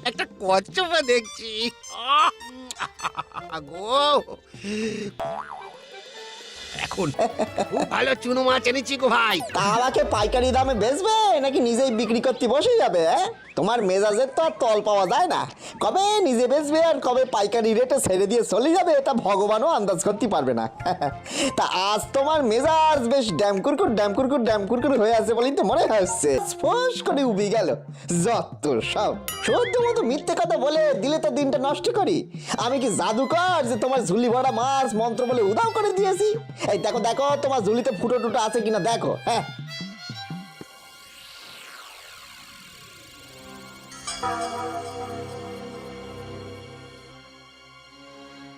একটা কচ্ছপা দেখছি। গো এখন খুব ভালো চুনো মাছ এনেছি গো ভাই। তা আমাকে পাইকারি দামে বেচবে নাকি নিজেই বিক্রি করতে বসে যাবে? তোমার মেজাজের তো আর তল পাওয়া যায় না। কবে নিজে বেচবে আর কবে পাইকারি রেটে ছেড়ে দিয়ে চলে যাবে এটা ভগবানও আন্দাজ করতে পারবে না। তা আজ তোমার মেজাজ বেশ ড্যামকুরকুর হয়ে আছে বলেই তো মনে হচ্ছে। স্পোস করে উবি গেল যত সব সদ্য মতো মিথ্যে কথা বলে দিলে তো দিনটা নষ্ট করি। আমি কি জাদুকর যে তোমার ঝুলি ভরা মাছ মন্ত্র বলে উধাও করে দিয়েছি? এই দেখো দেখো তোমার ঝুলিতে ফুটো টুটো আছে কিনা দেখো। হ্যাঁ,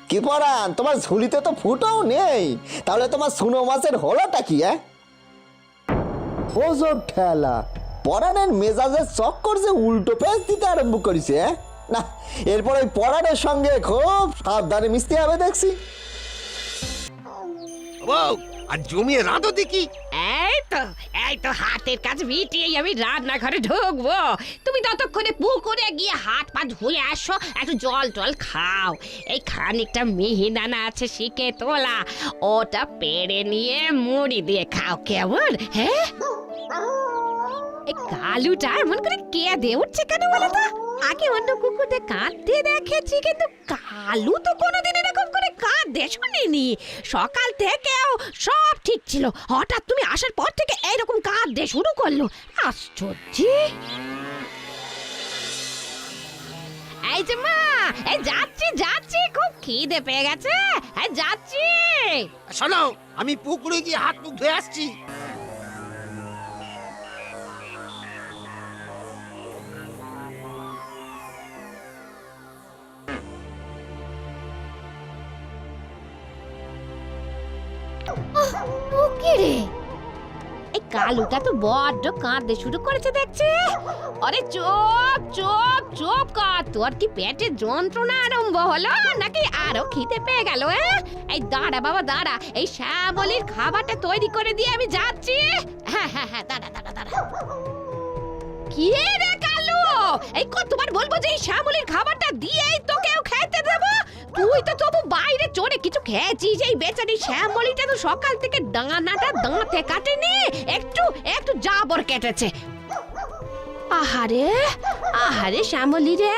কি পরান তোমার ঝুলিতে তো ফুটোও নেই, তাহলে তোমার সুনো মাছের হলোটা কি? ওজোর ঠেলা পরানের মেজাজের চক্কর যে উল্টো পেঁচ দিতে আরম্ভ করেছে। না, এরপর ওই পরানের সঙ্গে খুব সাবধানে মিশতে হবে দেখছি। বউ আর জমিয়ে রাঁধো দেখি। এই তো হাতের কাজ মিটিয়ে আমি রান্নাঘরে ঢুকবো। তুমি ততক্ষণে পুকুরে গিয়ে হাত পা ধুয়ে আসো, একটু জল টল খাও। এই খানিকটা মিহিদানা আছে শিখে তোলা, ওটা পেড়ে নিয়ে মুড়ি দিয়ে খাও, কেমন? হ্যাঁ, এই কালুটা এমন করে কেঁদে উঠছে কেন বলো তো? আগে অন্য কুকুরদের কাঁদতে দেখেছি, কিন্তু কালু তো কোনোদিন এরকম করে কাঁদতে শুনিনি। সকাল থেকেও সব ঠিক ছিল, হঠাৎ তুমি আসার পর থেকে এইরকম কাঁদতে শুরু করলো। আশ্চর্য। এই যে মা, এই যাচ্ছি, খুব খিদে পেয়ে গেছে, এই যাচ্ছি। শোনো, আমি পুকুরে গিয়ে হাত মুখ ধুয়ে আসছি। এই কালুটা তো বড্ড কাঁদতে শুরু করেছে দেখছি। আরে চুপ কর, তোর কি পেটে যন্ত্রণা আরম্ভ হলো নাকি আরো খিদে পেয়ে গেল? এই দাঁড়া বাবা দাঁড়া, এই শ্যামলির খাবারটা তৈরি করে দিয়ে আমি যাচ্ছি। হ্যাঁ, দাঁড়া। কি রে কালু, এই কতবার বলবো যে এই শ্যামলির খাবারটা দিয়েই তোকেও খেতে দেবো? তুই তো তবু বাইরে চড়ে কিছু খেয়েছিস। এই বেচারি শ্যামলিটা তো সকাল থেকে ডানাটা দাঁতে কাটেনি, একটু জাবর কেটেছে। আহারে শ্যামলি রে।